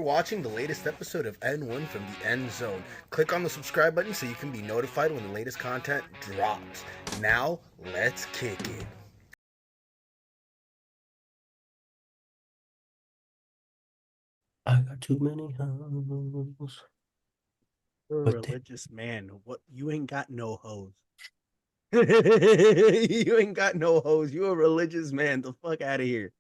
watching the latest episode of N1 from the End Zone. Click on the subscribe button so you can be notified when the latest content drops. Now, let's kick it. I got too many hoes. You're a But they, religious man. What? You ain't got no hoes. You ain't got no hoes. You a religious man. The fuck out of here.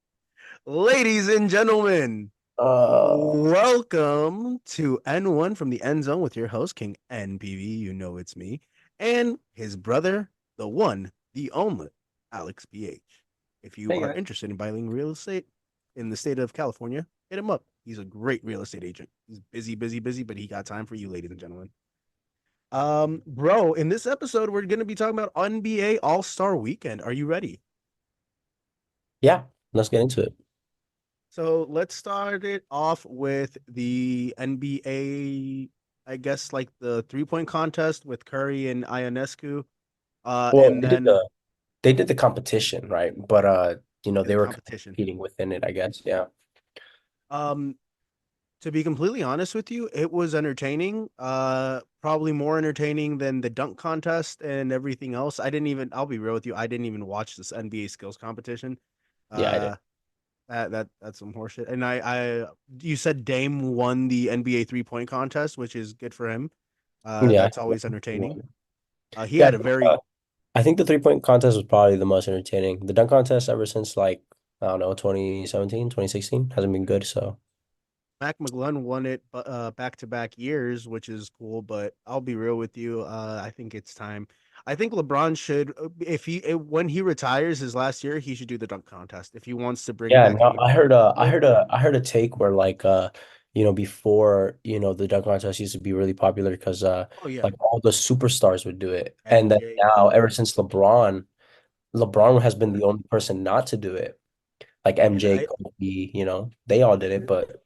Ladies and gentlemen, uh, welcome to N1 from the End Zone with your host, King NPV. You know it's me. And his brother, the one, the only, Alex BH. If you hey are guys. interested in buying real estate in the state of California, hit him up. He's a great real estate agent. He's busy, busy, busy, but he got time for you, ladies and gentlemen. Bro, in this episode, we're going to be talking about NBA All Star Weekend. Are you ready? Yeah, let's get into it. So let's start it off with the NBA, I guess, like the 3-point contest with Curry and Ionescu. Well, And then they did the competition, right? But the they were competition. competing within it, I guess. Yeah. Um, to be completely honest with you, it was entertaining. Probably more entertaining than the dunk contest and everything else. I'll be real with you, I didn't even watch this NBA skills competition. Yeah, I did. Uh, that's some horseshit. And you said Dame won the NBA 3-point contest, which is good for him. Yeah. That's always entertaining. He Yeah, had a very I think the 3-point contest was probably the most entertaining. The dunk contest ever since like, I don't know, 2017, 2016 hasn't been good, so Mac McGlunn won it back to back years, which is cool. But I'll be real with you. I think it's time. I think LeBron should, when he retires his last year, he should do the dunk contest if he wants to bring yeah, back no, any people. I heard a take where like before, the dunk contest used to be really popular because Oh yeah, like all the superstars would do it. And then MJ, now Kobe, ever since LeBron has been the only person not to do it. Like and MJ, I Kobe, they all did it, but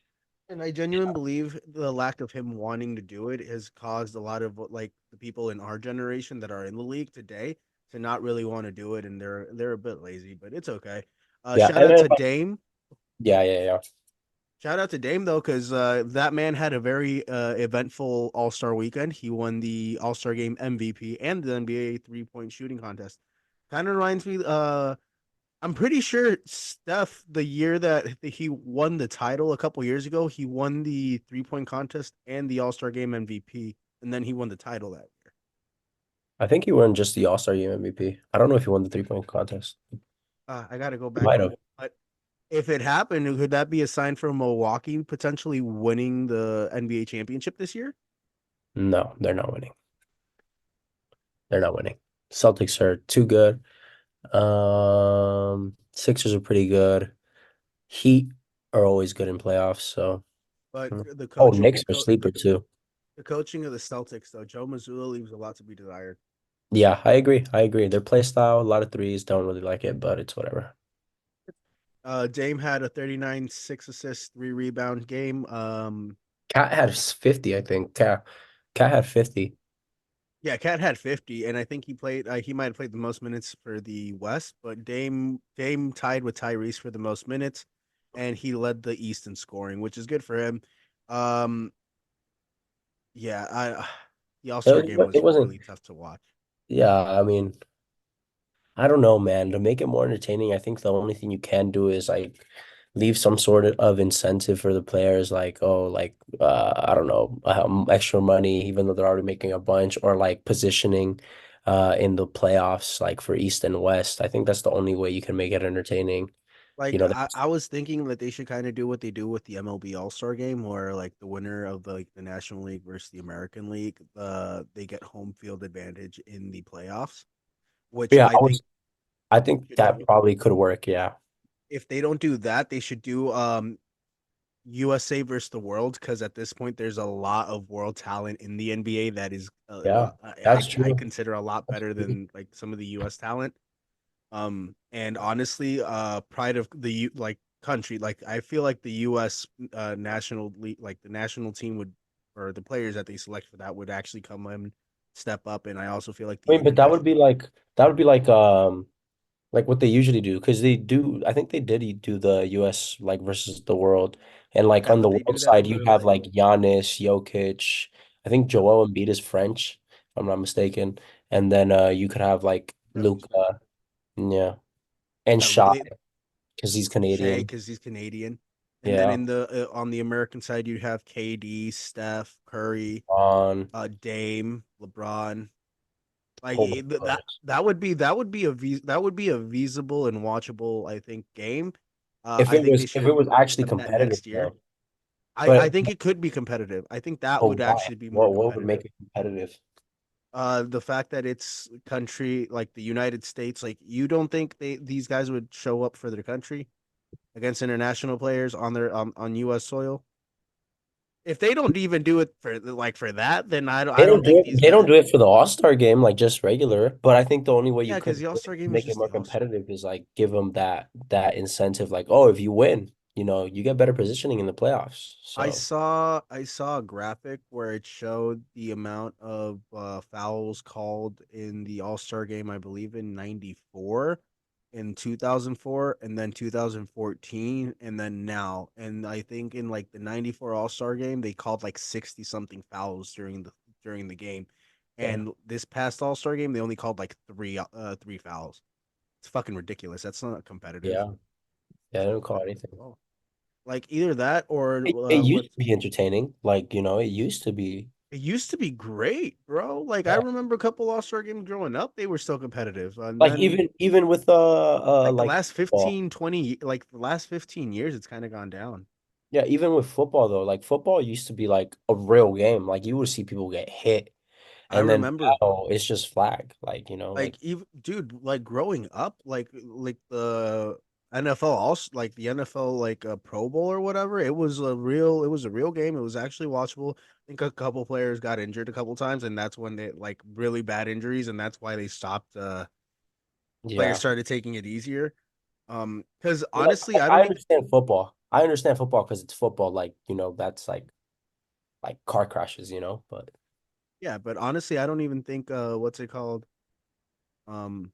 And I genuinely believe the lack of him wanting to do it has caused a lot of like the people in our generation that are in the league today to not really want to do it, and they're a bit lazy, but it's okay. yeah, Shout and out then to Dame. yeah, yeah, yeah. Shout out to Dame though, because that man had a very eventful All Star weekend. He won the All Star Game MVP and the NBA 3-point shooting contest. Kind of reminds me. I'm pretty sure Steph, the year that he won the title a couple years ago, he won the 3-point contest and the All Star Game MVP, and then he won the title that year. I think he won just the All-Star Game MVP. I don't know if he won the 3-point contest. I got to go He back might and have. look. But if it happened, could that be a sign for Milwaukee potentially winning the NBA championship this year? No, they're not winning. They're not winning. Celtics are too good. Sixers are pretty good. Heat are always good in playoffs. So, But oh, Knicks are sleeper too. the coaching of the Celtics though, Joe Mazzulla leaves a lot to be desired. Yeah, I agree. I agree. Their play style, a lot of threes, don't really like it, but it's whatever. Dame had a 39 6 assist, 3 rebound game. Cat had 50, I think. Cat had 50. Yeah, Cat had 50, and I think he might have played the most minutes for the West, but Dame tied with Tyrese for the most minutes, and he led the East in scoring, which is good for him. Um, yeah, I the All Star game It was wasn't, really tough to watch. yeah, I mean, I don't know, man. To make it more entertaining, I think the only thing you can do is like leave some sort of incentive for the players, like, oh, like I don't know, extra money, even though they're already making a bunch, or like positioning in the playoffs, like for East and West. I think that's the only way you can make it entertaining. You Like know, I was thinking that they should kind of do what they do with the MLB All Star game, where like the winner of the National League versus the American League, they get home field advantage in the playoffs, which yeah, I think I think should that do. probably could work. Yeah. If they don't do that, they should do USA versus the world because at this point there's a lot of world talent in the NBA that is Yeah, I that's I true. consider a lot That's better true. than like some of the US talent. And honestly, pride of the like country, like I feel like the US national league, like the national team would or the players that they select for that would actually come and step up. And I also feel like I the mean, but international that would be like like what they usually do, because they do. I think they did do the U.S. like versus the world, and like Yeah, on but the they world do that side, over you have like like Giannis, Jokic. I think yep, Joel Embiid is French, if I'm not mistaken, and then you could have like yep, he's French. Luca, yeah, and Yeah, Shai because he's Shea Canadian. because he's Canadian, and then Yeah, in the on the American side you have KD, Steph, Curry, on Dame, LeBron. Like whole bunch of players. that would be a feasible and watchable I think game. If I it think they was if it should was actually attempt that competitive next year. though, I but think it could be competitive. I think that but would why? actually be more What would competitive. make it competitive? The fact that it's country like the United States, like you don't think these guys would show up for their country against international players on their on U.S. soil? If they don't even do it for like for that, then They I don't don't do think it. these They don't guys. do it for the All-Star game, like just regular. But I think the only way you Yeah, because could the All do it Star to game is make it just more the All Star. competitive is like give them that incentive, like, oh, if you win, you get better positioning in the playoffs. So I saw a graphic where it showed the amount of fouls called in the All Star game. I believe in '94, in 2004, and then 2014, and then now. And I think in like the '94 All Star game, they called like 60 something fouls during the game. yeah, And this past All Star game, they only called like three fouls. It's fucking ridiculous. That's not competitive. yeah, yeah. I It's don't not call competitive anything. at all. Like either that or It used to be entertaining, like it used to be. it used to be great, bro. Like I Yeah. remember a couple All-Star games growing up, they were still competitive. And Like then even with like the like last football. 15, 20, like the last 15 years, it's kind of gone down. Yeah, even with football though, like football used to be like a real game. Like you would see people get hit, I and then remember now it's just flag. Like like even dude, like growing up, like the NFL also like the NFL like a Pro Bowl or whatever, it was a real game. It was actually watchable. I think a couple players got injured a couple times, and that's when they like really bad injuries, and that's why they stopped players yeah. started taking it easier. Because Like, honestly, I I don't even understand football. I understand football because it's football. Like, that's like car crashes, but yeah, but honestly, I don't even think what's it called? Um,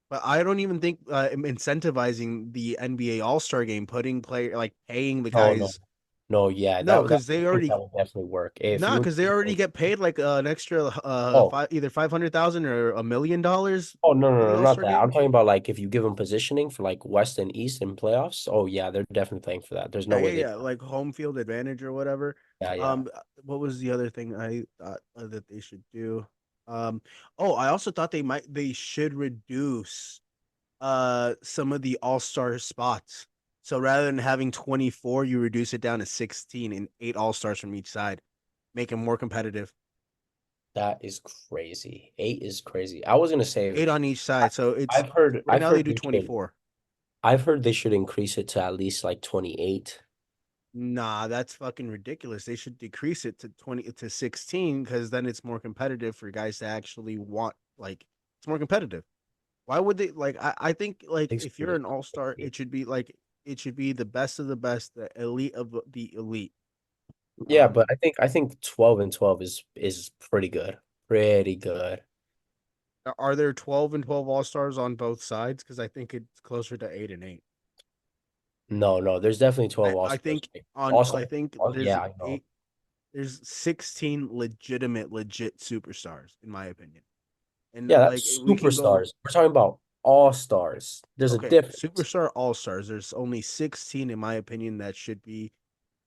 but I don't even think incentivizing the NBA All-Star game, putting player like paying the no, no, guys. no, yeah, No, that because I they think already that would definitely work. If nah, you because they already get paid like an extra oh, either 500,000 or $1 million oh no, for no, the no, not All-Star that. I'm game. talking about like if you give them positioning for like West and East in playoffs. Oh yeah, they're definitely playing for that. There's no Yeah, way yeah, they yeah, like home field advantage or whatever. yeah, yeah. What was the other thing I thought that they should do? Um, oh, I also thought they should reduce some of the all-star spots. So rather than having 24, you reduce it down to 16 and 8 all-stars from each side. Make it more competitive. That is crazy. 8 is crazy. I was gonna say 8 on each I, side. So it's I've heard right I've now they heard do they should 24. I've heard they should increase it to at least like 28. Nah, that's fucking ridiculous. They should decrease it to 20 to 16 because then it's more competitive for guys to actually want like it's more competitive. Why would they like I think like Six if you're is an all-star, crazy. it should be the best of the best, the elite of the elite. Yeah, but Um I think 12 and 12 is pretty good. Pretty good. are there 12 and 12 all-stars on both sides? Because I think it's closer to 8 and 8. No, no, there's definitely 12 I All-Stars. think Like, on All-Star. I think there's Yeah, I know. 8 there's 16 legit superstars in my opinion. And Yeah, like that's we can go superstars. We're talking about All-Stars. There's a okay, difference. superstar all-stars. There's only 16 in my opinion that should be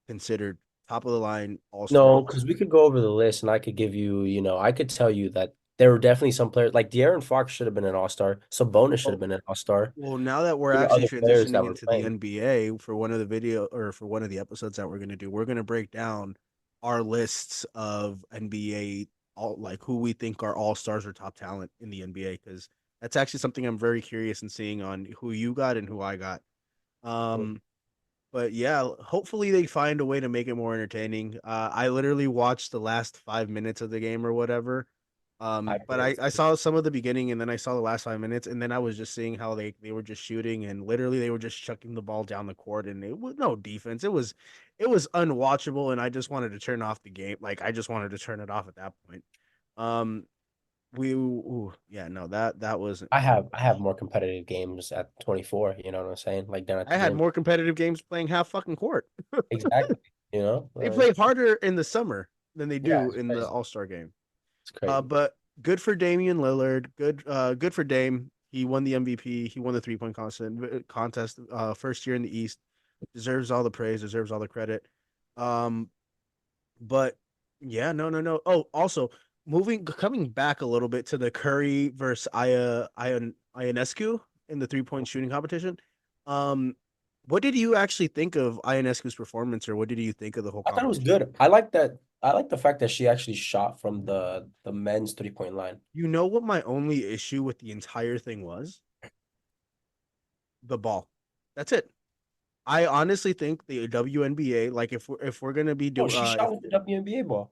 considered top of the line all-star No, because we all-stars. could go over the list and I could give you, I could tell you that there were definitely some players like De'Aaron Fox should have been an All-Star. Sabonis should have Well, been an All-Star. well, now that we're There were actually other players that transitioning were into the playing. NBA for one of the video or for one of the episodes that we're going to do, we're going to break down our lists of NBA all like who we think are all-stars or top talent in the NBA because that's actually something I'm very curious in seeing on who you got and who I got. Um but yeah, hopefully they find a way to make it more entertaining. I literally watched the last 5 minutes of the game or whatever. I But did. I saw some of the beginning and then I saw the last 5 minutes and then I was just seeing how they were just shooting and literally they were just chucking the ball down the court and it was no defense. It was unwatchable and I just wanted to turn off the game. Like I just wanted to turn it off at that point. Um, yeah, no, that wasn't I have more competitive games at 24, you know what I'm saying? Like down at I the had gym. more competitive games playing half fucking court. Exactly. You know? They Like, play harder in the summer than they yeah, do it's in the crazy. All-Star game. It's crazy. But good for Damian Lillard. Good for Dame. He won the MVP. He won the 3-point contest. First year in the East. Deserves all the praise. Deserves all the credit. Um, but yeah, no, no, no. Oh, also coming back a little bit to the Curry versus Ionescu in the 3-point shooting competition. Um, what did you actually think of Ionescu's performance, or what did you think of the whole I thought it was competition? good. I like that. I like the fact that she actually shot from the men's 3-point line. You know what my only issue with the entire thing was? The ball. That's it. I honestly think the WNBA, like if we're gonna be Oh, do she if shot with the WNBA ball.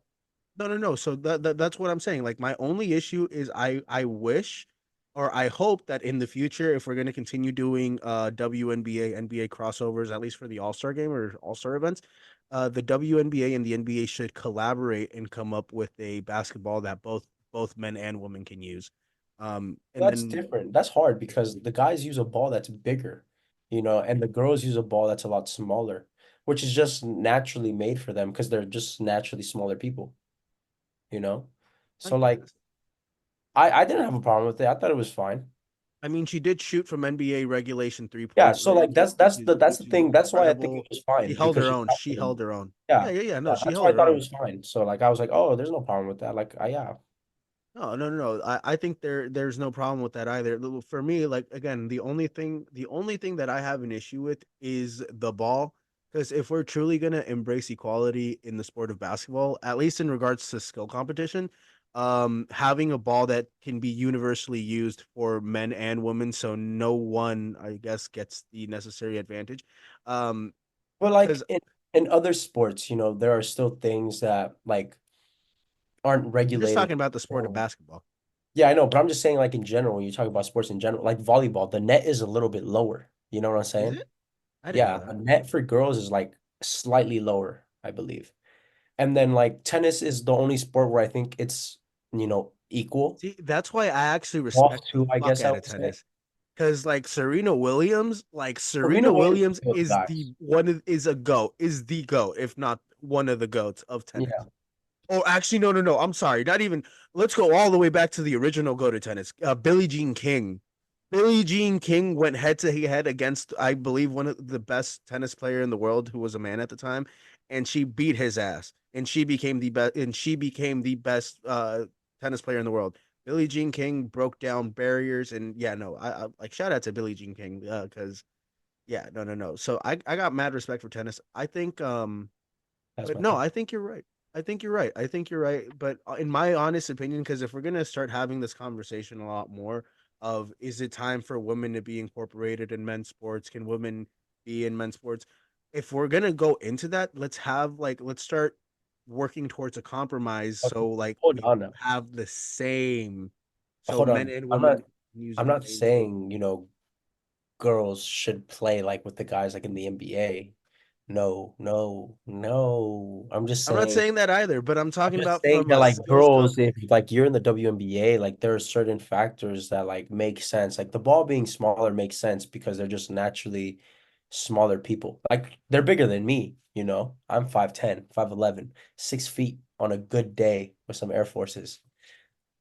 no, no, no. So that's what I'm saying. Like my only issue is I wish or I hope that in the future, if we're going to continue doing WNBA NBA crossovers, at least for the All-Star game or All-Star events, the WNBA and the NBA should collaborate and come up with a basketball that both men and women can use. And That's then different. That's hard because the guys use a ball that's bigger, and the girls use a ball that's a lot smaller, which is just naturally made for them because they're just naturally smaller people, you know? I So like guess. I didn't have a problem with it. I thought it was fine. I mean, she did shoot from NBA regulation Yeah, three-point so like range, that's that's the that's which the is thing. That's why I think it incredible. was She fine held because her she own. shot She from the held her own. Yeah, yeah. yeah, yeah. No, Yeah, she that's held why I her thought it own. was fine. So like I was like, "Oh, there's no problem with that." Like, yeah. No, no, no, no. I think there's no problem with that either. For me, like again, the only thing that I have an issue with is the ball. Because if we're truly gonna embrace equality in the sport of basketball, at least in regards to skill competition, having a ball that can be universally used for men and women, so no one, I guess, gets the necessary advantage. Um, But like because in other sports, there are still things that like aren't I'm just regulated. talking about the sport of Oh. basketball. Yeah, I know, but I'm just saying like in general, when you talk about sports in general, like volleyball, the net is a little bit lower. You know what I'm Is saying? it? I didn't know Yeah, that. the net for girls is like slightly lower, I believe. And then like tennis is the only sport where I think it's, equal. See, that's why I actually Golf respect the too, I fuck guess I out of would say. tennis. Because like Serena Williams, Serena Williams is good, guys. is a goat, is the goat, if not one of the goats of tennis. Yeah. Oh, actually, no, no, no. I'm sorry. Not even. Let's go all the way back to the original go to tennis. Billie Jean King. Billie Jean King went head to head against, I believe, one of the best tennis player in the world, who was a man at the time, and she beat his ass, and she became the best, tennis player in the world. Billie Jean King broke down barriers, and yeah, no, I like shout out to Billie Jean King because yeah, no, no, no. So I got mad respect for tennis. I think That's but my no, thing. I think you're right. I think you're right. I think you're right. But in my honest opinion, because if we're gonna start having this conversation a lot more of is it time for women to be incorporated in men's sports? Can women be in men's sports? If we're gonna go into that, let's start working towards a compromise Okay. so like Hold we on now. have the same so Hold men on. and I'm women not can use I'm the not same skill. saying, girls should play like with the guys like in the NBA. No, no, no. I'm just I'm not saying saying that either, but I'm I'm talking just about saying from that a like skills girls, if competition. like you're in the WNBA, like there are certain factors that like make sense. Like the ball being smaller makes sense because they're just naturally smaller people. Like they're bigger than me, I'm 5'10, 5'11, 6 feet on a good day with some Air Forces.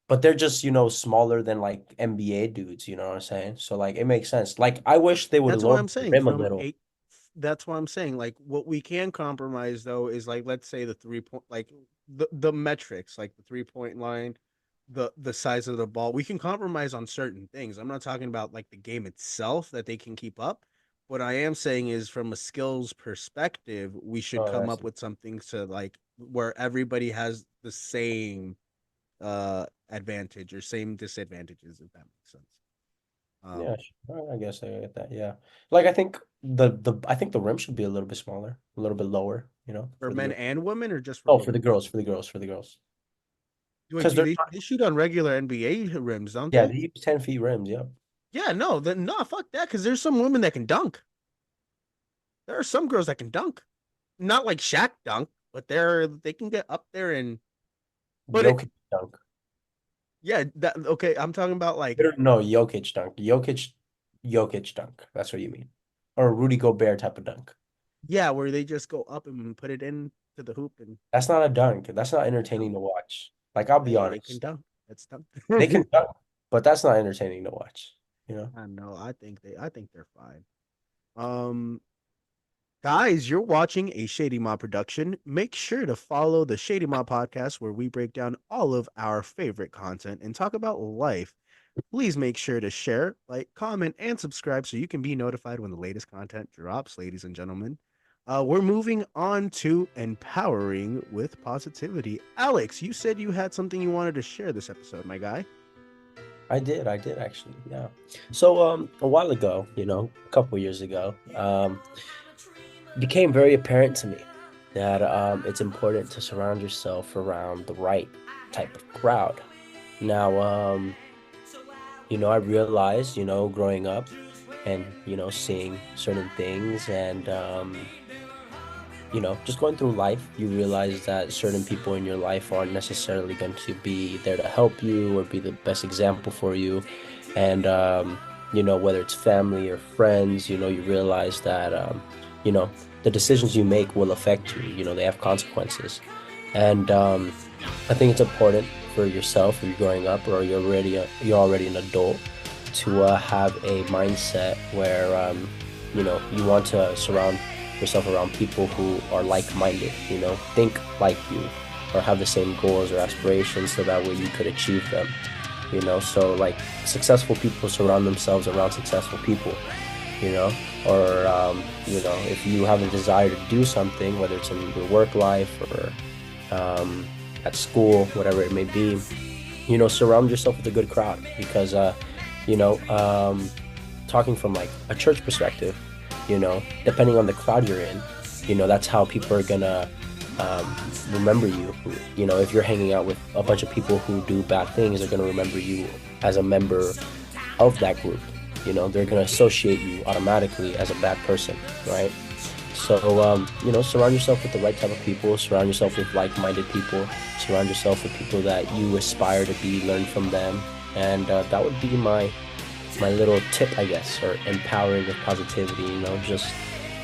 But they're just, smaller than like NBA dudes, you know what I'm saying? So like it makes sense. Like I wish they would That's why lower I'm the saying rim a from little. eight. That's why I'm saying like what we can compromise though is like let's say the 3 point like the metrics like the 3 point line, the size of the ball. We can compromise on certain things. I'm not talking about like the game itself that they can keep up. What I am saying is from a skills perspective, we should Oh, I come up see. with something to like where everybody has the same advantage or same disadvantages if that makes sense. Yeah, Um sure. I guess I get that. Yeah. Like I think the rim should be a little bit smaller, a little bit lower, for for the men girls. and women or just for Oh, for women? the girls, for the girls, for the girls. Wait, Because do they're they shoot on regular NBA rims, don't yeah, they? they use 10 feet rims, yeah. Yeah, no, then no, fuck that. Because there's some women that can dunk. There are some girls that can dunk, not like Shaq dunk, but they can get up there and. But it, Jokic dunk. Yeah, that okay. I'm talking about like No, Jokic dunk. Jokic dunk. That's what you mean. Or a Rudy Gobert type of dunk. yeah, where they just go up and put it in to the hoop and That's not a dunk. That's not dunk. entertaining to watch. Like, I'll be They can honest. dunk. That's dunk. They can dunk, but that's not entertaining to watch, you know? I know. I think they're fine. Um, Guys, you're watching a Shady Mob production. Make sure to follow the Shady Mob podcast where we break down all of our favorite content and talk about life. Please make sure to share, like, comment, and subscribe so you can be notified when the latest content drops, ladies and gentlemen. We're moving on to empowering with positivity. Alex, you said you had something you wanted to share this episode, my guy. I did actually, yeah. So, a while ago, a couple years ago, it became very apparent to me that it's important to surround yourself around the right type of crowd. Now, I realized, growing up and, seeing certain things and, just going through life, you realize that certain people in your life aren't necessarily going to be there to help you or be the best example for you. And, whether it's family or friends, you realize that, you know, the decisions you make will affect you. They have consequences. And I think it's important for yourself, if you're growing up or you're already an adult, to have a mindset where, you want to surround yourself around people who are like-minded, think like you or have the same goals or aspirations so that way you could achieve them, so like successful people surround themselves around successful people, or if you have a desire to do something, whether it's in your work life or at school, whatever it may be, surround yourself with a good crowd because you know talking from like a church perspective, depending on the crowd you're in, that's how people are gonna remember you. If you're hanging out with a bunch of people who do bad things, they're gonna remember you as a member of that group. They're gonna associate you automatically as a bad person, right? So, surround yourself with the right type of people, surround yourself with like-minded people, surround yourself with people that you aspire to be, learn from them. And that would be my little tip, I guess, or empowering with positivity, just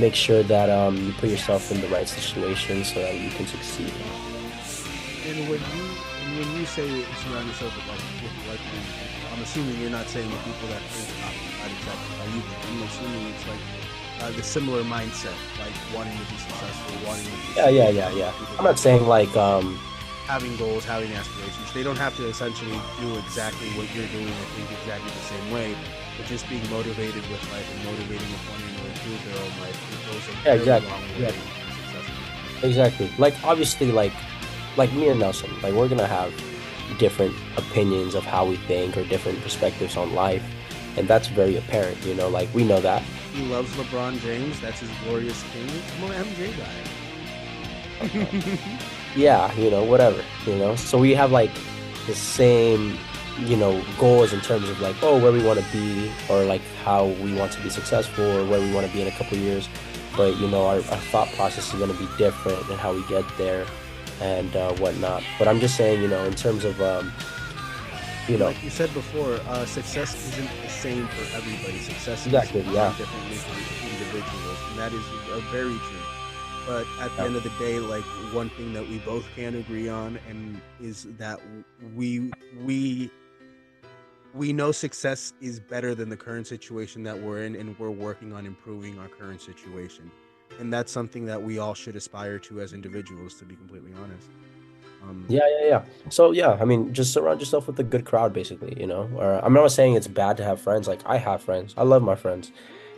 make sure that you put yourself in the right situation so that you can succeed. And when you say surround yourself with like I'm assuming you're not saying the people that think not exactly how you think. I'm assuming it's like the similar mindset, like wanting to be successful, wanting to be Yeah, yeah, yeah, yeah. I'm not saying like having goals, having aspirations. They don't have to essentially do exactly what you're doing or think exactly the same way, but just being motivated with life and motivating with wanting to improve their own life. It goes a yeah, very exactly. long way Yeah, to being successful. exactly. Like obviously like me and Nelson, like we're gonna have different opinions of how we think or different perspectives on life. And that's very apparent, like we know that. He loves LeBron James. That's his glorious king. I'm an MJ guy. Yeah, whatever, So we have like the same, goals in terms of like, oh, where we want to be or like how we want to be successful or where we want to be in a couple of years. But, our thought process is going to be different and how we get there and whatnot. But I'm just saying, in terms of, Like you said before, success isn't the same for everybody. Success is exactly, yeah, differently for individuals, and that is very true. But at the yeah, end of the day, like one thing that we both can agree on, and is that we we we know success is better than the current situation that we're in, and we're working on improving our current situation, and that's something that we all should aspire to as individuals. To be completely honest, um, yeah, yeah, yeah. So yeah, I mean, just surround yourself with a good crowd, basically, Or I'm not saying it's bad to have friends. Like I have friends, I love my friends,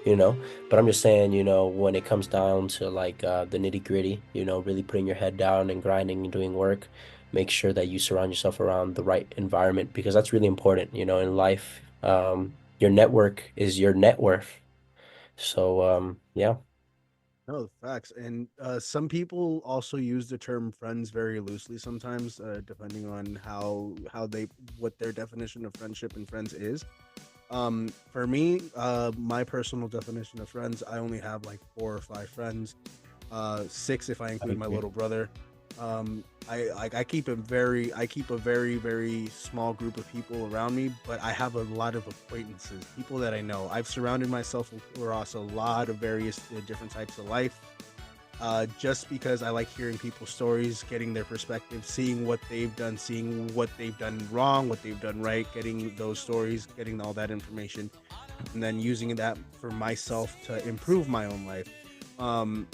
you know. But I'm just saying, when it comes down to like the nitty gritty, really putting your head down and grinding and doing work, make sure that you surround yourself around the right environment because that's really important, in life. Your network is your net worth. So yeah, No, facts. And some people also use the term friends very loosely sometimes, depending on how they what their definition of friendship and friends is. For me, my personal definition of friends, I only have like 4 or 5 friends, 6 if I I include my agree. little brother. I keep a very small group of people around me, but I have a lot of acquaintances, people that I know. I've surrounded myself across a lot of various different types of life, just because I like hearing people's stories, getting their perspective, seeing what they've done, seeing what they've done wrong, what they've done right, getting those stories, getting all that information, and then using that for myself to improve my own life. Um,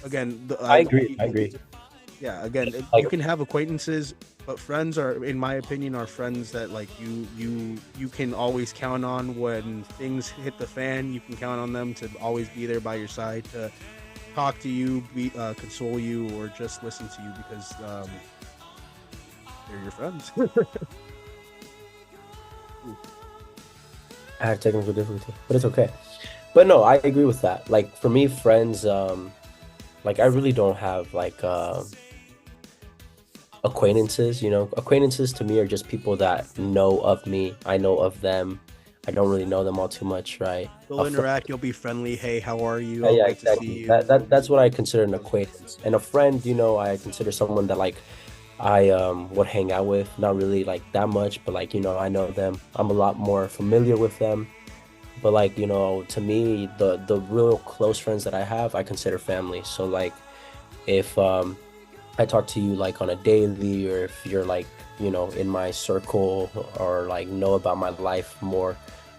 again, I agree. I agree. yeah, again, Like, you can have acquaintances, but friends are, in my opinion, are friends that like you can always count on when things hit the fan. You can count on them to always be there by your side to talk to you, be console you, or just listen to you because they're your friends. I had technical difficulty, but it's okay. But no, I agree with that. Like for me, friends, like I really don't have like acquaintances, you know. Acquaintances to me are just people that know of me. I know of them. I don't really know them all too much, right? You'll A friend, interact. You'll be friendly. Hey, how are you? yeah, Oh, yeah, good to see exactly. you. That's what I consider an Those types of acquaintance. And a friend, you know, I consider someone that like I would hang out with, not really like that much, but like, you know, I know them. I'm a lot more familiar with them. But like, you know, to me, the real close friends that I have, I consider family. So like if I talk to you like on a daily, or if you're like, you know, in my circle, or like know about my life more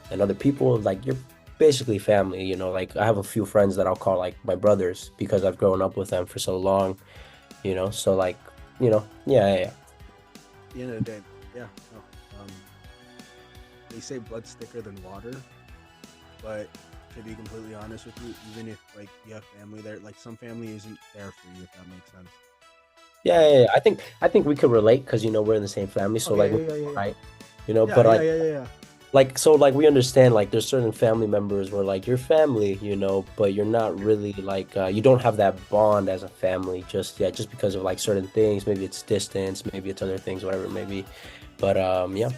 than other people, like you're basically family, you know. Like I have a few friends that I'll call like my brothers because I've grown up with them for so long, you know. So like, you know, yeah, yeah, yeah. At the end of the day, yeah. No, they say blood's thicker than water, but to be completely honest with you, even if like you have family there, like some family isn't there for you, if that makes sense. Yeah, yeah, yeah. I think we could relate because you know we're in the same family, so like Okay, we yeah, yeah, yeah, right, you know. yeah, But yeah, yeah, yeah, yeah. like so like we understand like there's certain family members where like you're family, you know, but you're not really like you don't have that bond as a family just yet, just because of like certain things. Maybe it's distance, maybe it's other things, whatever it may be. But yeah.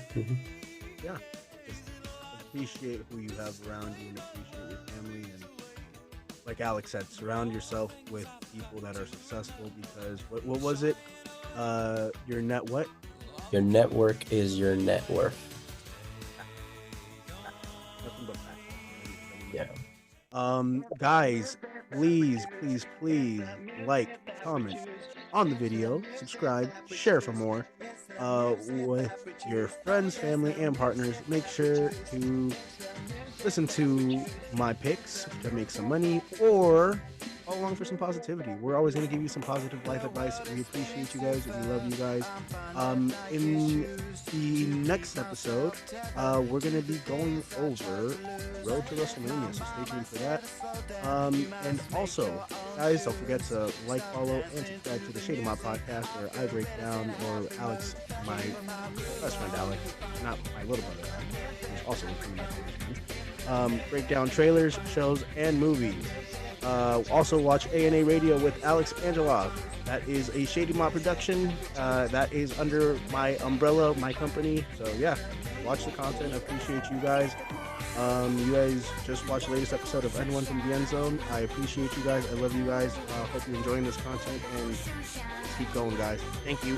Yeah. Just appreciate who you have around you and appreciate your family. And like Alex said, surround yourself with people that are successful because what was it? Your net what? Your network is your net worth. Nothing but facts. Yeah. Guys, please like, comment on the video, subscribe, share for more. With your friends, family, and partners. Make sure to listen to my picks to make some money or follow along for some positivity. We're always going to give you some positive life advice. We appreciate you guys. We love you guys. In the next episode, we're going to be going over Road to WrestleMania, so stay tuned for that. And also, guys, don't forget to like, follow, and subscribe to the Shade of My podcast, where I break down, or Alex, my best friend Alex, not my little brother Alex, who's also a pretty much break down trailers, shows, and movies. Also watch ANA Radio with Alex Angelov. That is a Shady Mod production. That is under my umbrella, my company. So yeah, watch the content. I appreciate you guys. You guys just watched the latest episode of Anyone from the End Zone. I appreciate you guys. I love you guys. Hope you're enjoying this content and let's keep going, guys. Thank you.